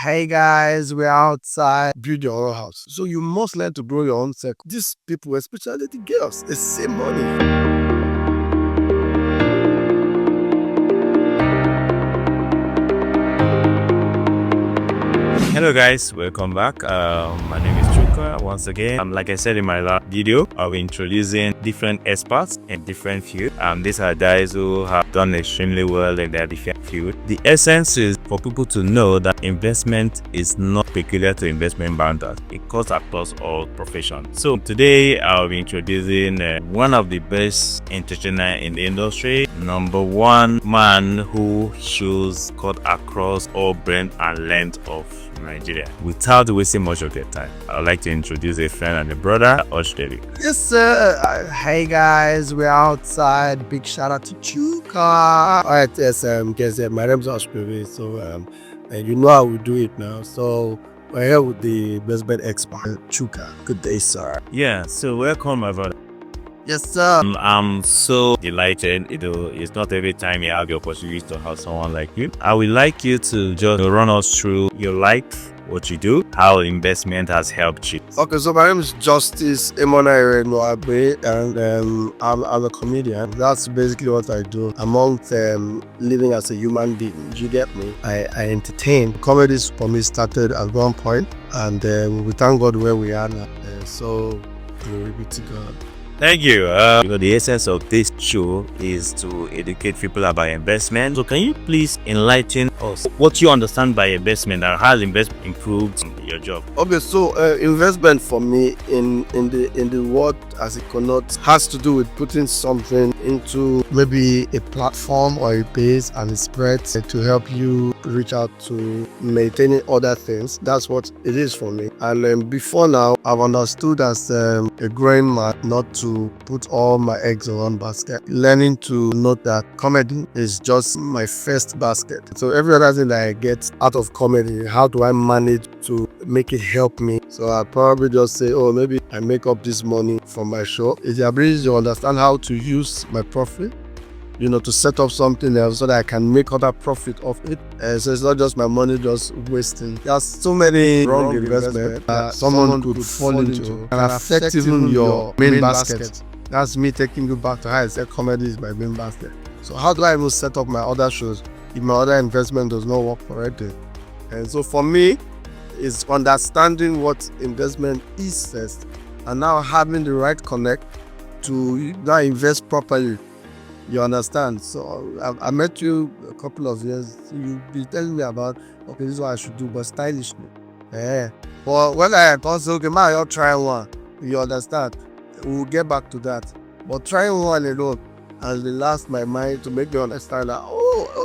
Hey guys, we're outside. Build your own house. So you must learn to grow your own circle. These people, especially the girls, they save money. Hello guys, welcome back. My name is Chuka. Once again, like I said in my last video, I'll be introducing different experts in different fields. These are guys who have done extremely well in their different field. The essence is for people to know that investment is not peculiar to investment bankers. It cuts across all professions. So today I'll be introducing one of the best entertainers in the industry, number one man who shows cut across all breadth and length of Nigeria. Without wasting much of your time, I'd like to introduce a friend and a brother, Ushbebe. Yes, sir. Hey guys, we're outside. Big shout out to Chuka. Alright, yes, guys, my name is Ushbebe. So, and you know how we do it now. So, we're here with the investment expert, Chuka. Good day, sir. Yeah, so welcome, my brother. Yes, sir. I'm so delighted. It's not every time you have the opportunity to have someone like you. I would like you to just run us through your life, what you do, how investment has helped you. Okay, so my name is Justice Emonire Noabe, and I'm a comedian. That's basically what I do. Amongst living as a human being, you get me? I entertain. Comedies for me started at one point, and we thank God where we are now. So glory be to God. Thank you. The essence of this show is to educate people about investment. So can you please enlighten us what you understand by investment and how investment improved your job? Okay, so investment for me in the word as it connotes has to do with putting something into maybe a platform or a base and it spreads to help you reach out to maintaining other things. That's what it is for me. And before now, I've understood as a growing man not to put all my eggs in one basket. Learning to note that comedy is just my first basket. So every other thing that I get out of comedy, how do I manage to make it help me? So I probably just say, oh, maybe I make up this money from my show. It's the ability to understand how to use my profit, to set up something else so that I can make other profit of it. So it's not just my money just wasting. There's so many wrong investments that someone could fall into and affect even your main basket. That's me taking you back to how I said comedy is my main basket. So how do I even set up my other shows if my other investment does not work correctly? And so for me, it's understanding what investment is first and now having the right connect to now invest properly. You understand? So I met you a couple of years. You be telling me about, okay, this is what I should do, but stylishly. Yeah. But when I thought, okay, man, you're trying one. You understand? We'll get back to that. But trying one alone has relaxed my mind to make me understand that,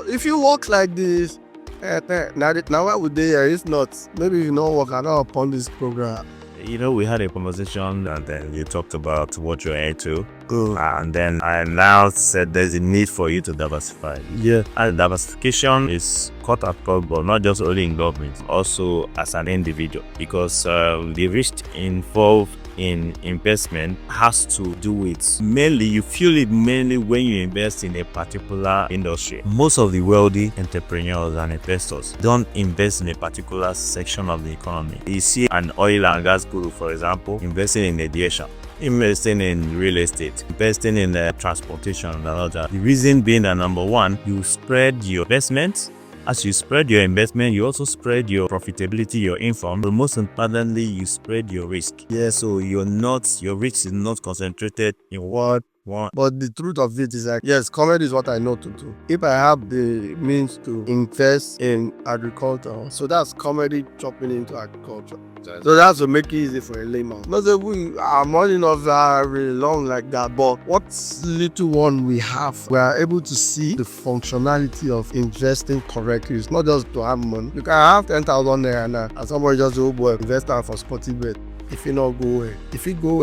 if you work like this, now what would they hear? If not, maybe you don't work at all upon this program. We had a conversation and then you talked about what you're into. And then I now said there's a need for you to diversify. Yeah. And diversification is cut across, but not just only in government, also as an individual. Because the risk involved in investment has to do with you feel it mainly when you invest in a particular industry. Most of the wealthy entrepreneurs and investors don't invest in a particular section of the economy. You see an oil and gas guru, for example, investing in aviation, investing in real estate, investing in transportation and all that. The reason being that number one, you spread your investments. As you spread your investment, you also spread your profitability, your income, but most importantly, you spread your risk. Yeah, so your risk is not concentrated in one. But the truth of it is like, yes, comedy is what I know to do. If I have the means to invest in agriculture, so that's comedy chopping into agriculture. So that's to make it easy for a layman. Not that we are money not very long like that, but what little one we have, we are able to see the functionality of investing correctly. It's not just to have money. You can have 10,000 there and somebody just go invest that for sporting bet. If you not go away,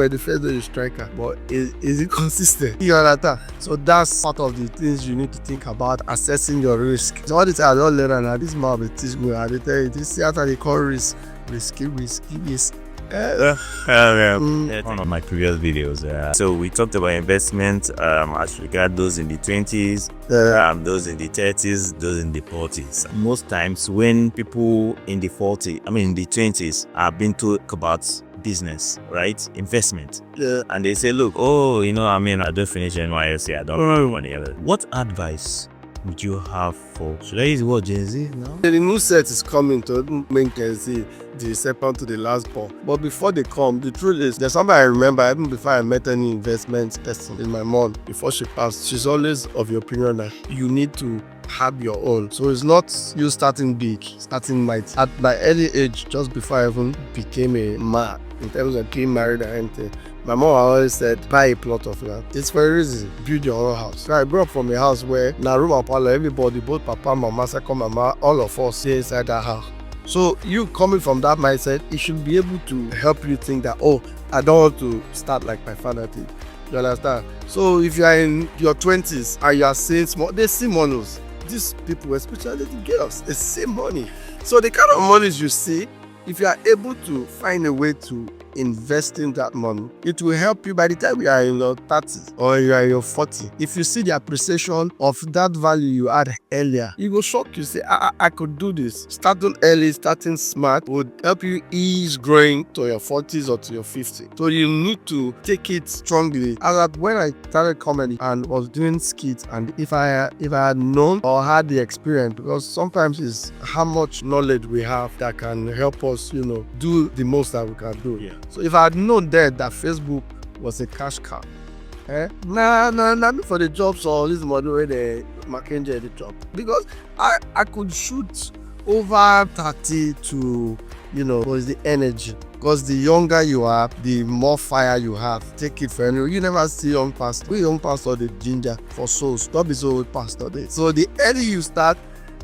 the first day you striker, but is it consistent? You understand? So that's part of the things you need to think about assessing your risk. So all the time I don't learn and this man will teach me. I tell you this theater they call risky. One of my previous videos. So we talked about investment as regard those in the 20s, those in the 30s, those in the 40s. Most times when people in the 20s are being talk about business, right? Investment. And they say, look, I don't finish NYSC, I don't have money. What advice would you have for, should I use the word Gen Z now? The new set is coming to make Gen Z the second to the last ball. But before they come, the truth is, there's something I remember, even before I met any investment person, is my mom. Before she passed, she's always of the opinion that you need to have your own. So it's not you starting big, starting mighty. At my early age, just before I even became a man, in terms of getting married and anything, my mom always said, buy a plot of land. It's very easy. Build your own house. So I grew up from a house where na room and parlor, everybody, both papa, mama, second mama, all of us stay inside that house. So you coming from that mindset, it should be able to help you think that, oh, I don't want to start like my father did. You understand? So if you are in your 20s and you are seeing small, they see money. These people, especially the girls, they see money. So the kind of monies you see, if you are able to find a way to invest in that money, it will help you by the time you are in your 30s or you are in your 40s. If you see the appreciation of that value you had earlier, it will shock you. Say, I could do this. Starting early, starting smart would help you ease growing to your 40s or to your 50s. So you need to take it strongly. And when I started comedy and was doing skits, and if I had known or had the experience, because sometimes it's how much knowledge we have that can help us, do the most that we can do. Yeah. So if I had known then that Facebook was a cash cow, not for the jobs or this model where the McKinsey the job, because I could shoot over 30 to was the energy. Because the younger you are, the more fire you have. Take it for anyone. You never see young pastor. We young pastor the ginger for souls. Don't be so old pastor there. So the early you start,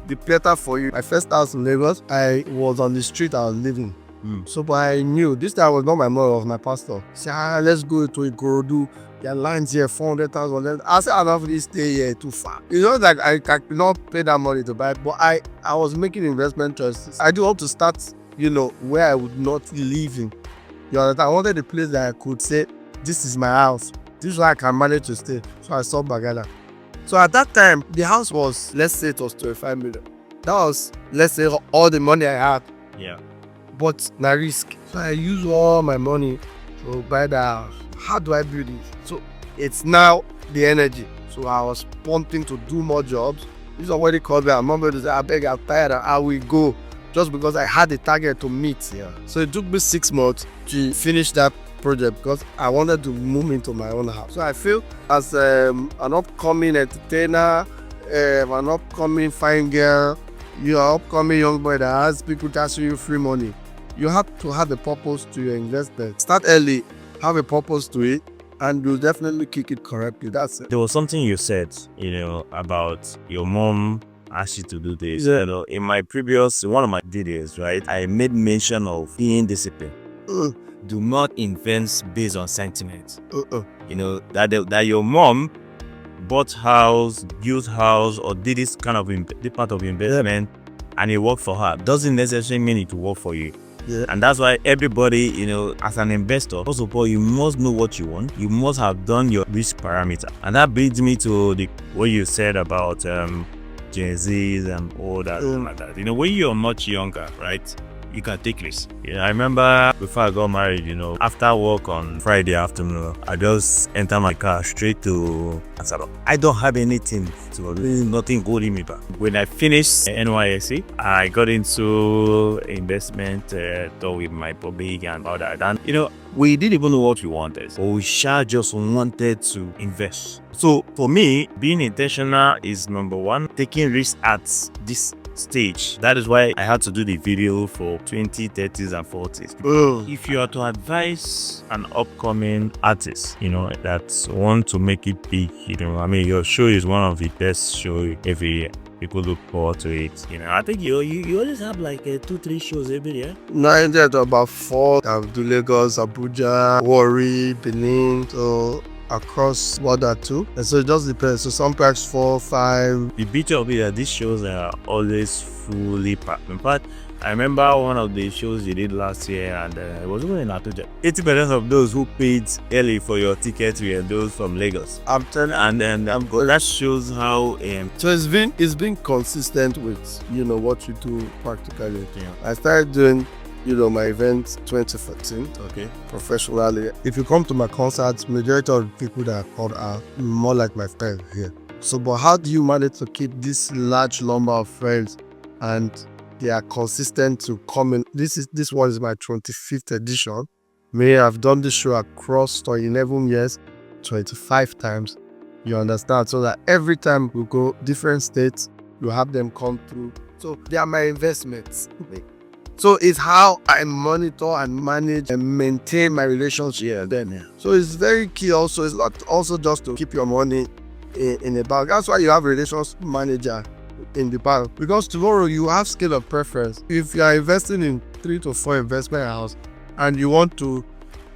the better for you. My first house in Lagos, I was on the street I was living. So, but I knew this time was not my mother, was my pastor. He said, let's go to Ikorodu. There are lines here, 400,000. I said, I don't really stay here too far. It's not like I could not pay that money to buy, but I was making investment choices. I do want to start, where I would not live in. You understand? I wanted a place that I could say, this is my house. This is where I can manage to stay. So I saw Bagada. So at that time, the house was, let's say it was 25 million. That was, let's say, all the money I had. Yeah. But na risk. So I use all my money to buy the house. How do I build it? So it's now the energy. So I was pumping to do more jobs. This is already called me. I remember to say, I beg, I'm tired, and I will go. Just because I had a target to meet. Yeah. So it took me 6 months to finish that project because I wanted to move into my own house. So I feel as an upcoming entertainer, an upcoming fine girl, you're an upcoming young boy that has people asking you free money. You have to have a purpose to your investment. Start early, have a purpose to it, and you'll definitely kick it correctly. That's it. There was something you said, about your mom asked you to do this. Yeah. In my previous, one of my videos, right, I made mention of being disciplined. Do not invest based on sentiment. That your mom bought house, used house, or did this kind of part of investment, and it worked for her. Doesn't necessarily mean it will work for you. Yeah. And that's why everybody, as an investor, first of all, you must know what you want. You must have done your risk parameter. And that brings me to what you said about Gen Zs and all that, like that. When you're much younger, right, you can take risks. I remember before I got married, after work on Friday afternoon, I just enter my car straight to Asaba. I don't have anything nothing holding me back. When I finished NYSC, I got into investment with my public and all that. And we didn't even know what we wanted, but we just wanted to invest. So for me, being intentional is number one. Taking risks at this stage. That is why I had to do the video for 20s, 30s, and 40s. If you are to advise an upcoming artist, that want to make it big, your show is one of the best shows every year. People look forward to it. I think you always have like 2-3 shows every year. Now there's about 4. I do Lagos, Abuja, Warri, Benin. So across border too, and so it just depends. So sometimes 4, 5. The beauty of it is that these shows are always fully packed. In fact, I remember one of the shows you did last year, and it was even in Abuja. 80% of those who paid early for your ticket were those from Lagos. I'm telling, and then that shows how. So it's been consistent with what you do practically. Yeah. I started doing my events 2014. Okay. Professionally. If you come to my concerts, majority of the people that I called are more like my friends here. So, but how do you manage to keep this large number of friends and they are consistent to come in? This one is my 25th edition. May I've done this show across 11 years, 25 times. You understand? So that every time we go different states, you have them come through. So they are my investments. So it's how I monitor and manage and maintain my relationship. So it's very key also. It's not also just to keep your money in the bank. That's why you have a relationship manager in the bank. Because tomorrow you have scale of preference. If you are investing in 3 to 4 investment houses and you want to,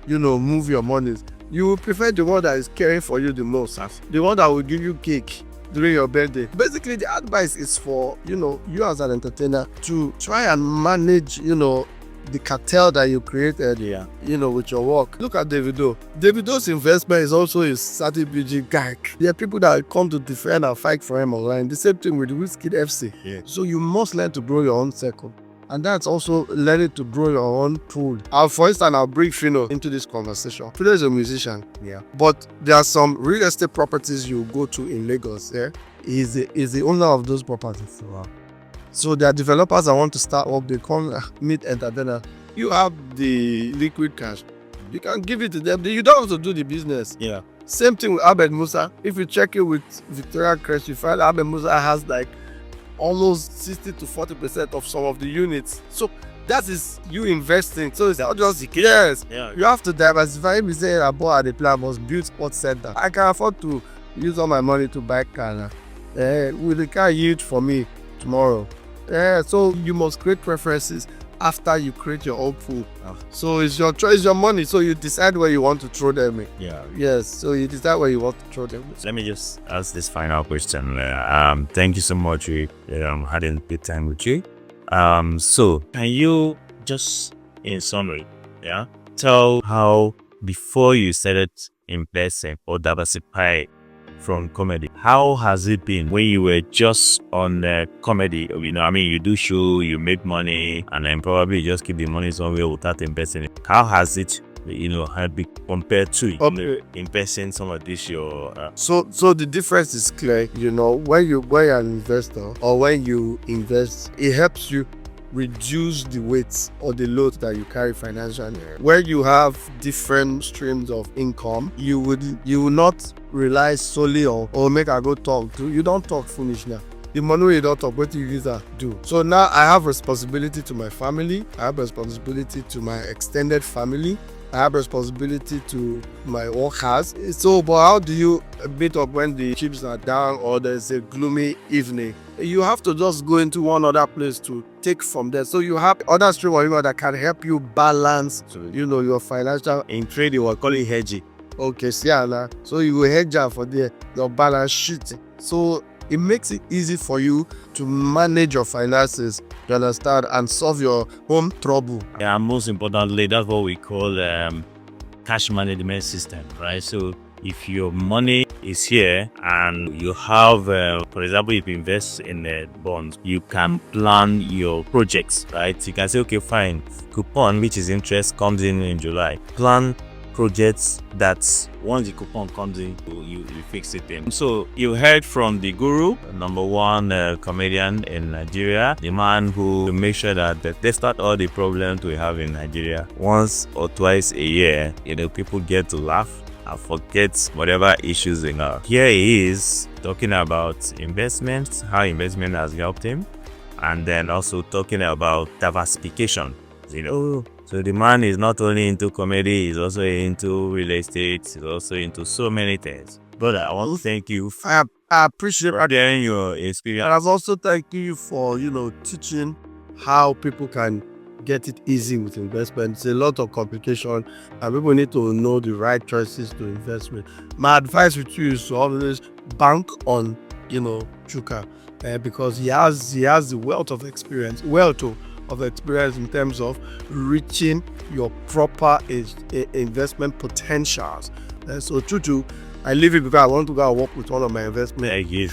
move your money, you will prefer the one that is caring for you the most. The one that will give you cake during your birthday. Basically, the advice is for, you as an entertainer to try and manage, the cartel that you created, with your work. Look at Davido. Davido's investment is also his strategy guy. There are people that come to defend and fight for him online. The same thing with Wizkid FC. Yeah. So you must learn to grow your own circle. And that's also learning to grow your own pool. For instance, I'll bring Fino into this conversation. Fino is a musician. Yeah. But there are some real estate properties you go to in Lagos. Yeah. He's the owner of those properties. Wow. So there are developers that want to start up. They come meet entertainers. You have the liquid cash. You can give it to them. You don't have to do the business. Yeah. Same thing with Ahmed Musa. If you check it with Victoria Crest, you find Ahmed Musa has like almost 60 to 40% of some of the units. So that is you investing. So it's not just yes. Yeah. You have to diversify. We say I bought at the plan must build sports center. I can afford to use all my money to buy car. Will the car yield for me tomorrow? So you must create preferences after you create your own pool. So it's your choice, your money. So you decide where you want to throw them in. Yeah. Yes. So you decide where you want to throw them in. Let me just ask this final question. Thank you so much. We had a good time with you. So can you just, in summary, tell how before you started investing or diversify from comedy, how has it been when you were just on comedy? You do show, you make money, and then probably just keep the money somewhere without investing it. How has it, had been compared to investing some of this So the difference is clear. When you're an investor or when you invest, it helps you reduce the weight or the load that you carry financially. Where you have different streams of income, you will not rely solely on make I go talk to. You don't talk foolish now. The money you don't talk, what you use that do. So now I have responsibility to my family. I have responsibility to my extended family. I have responsibility to my workers. So, but how do you meet up when the chips are down or there's a gloomy evening? You have to just go into one other place to take from there. So you have other stream of income that can help you balance, your financial. In trading, we call it hedging. Okay, so you will hedge out for your balance sheet. So it makes it easy for you to manage your finances, you understand, and solve your home trouble. Yeah, and most importantly, that's what we call cash management system, right? So if your money is here and you have, for example, if you invest in bonds, you can plan your projects, right? You can say, okay, fine, coupon, which is interest, comes in July. Plan projects that once the coupon comes in, you fix it in. So you heard from the guru, number one comedian in Nigeria, the man who makes sure that despite all the problems we have in Nigeria, once or twice a year, people get to laugh and forget whatever issues they have. Here he is talking about investment, how investment has helped him, and then also talking about diversification. So the man is not only into comedy, he's also into real estate, he's also into so many things. But I want to thank you. I appreciate sharing your experience. And I've also thank you for, teaching how people can get it easy with investment. It's a lot of complication and people need to know the right choices to invest with. My advice with you is to always bank on, Chuka, because he has the wealth of experience, of experience in terms of reaching your proper investment potentials. So Chuchu, I leave it because I want to go and work with one of my investment. Thank you.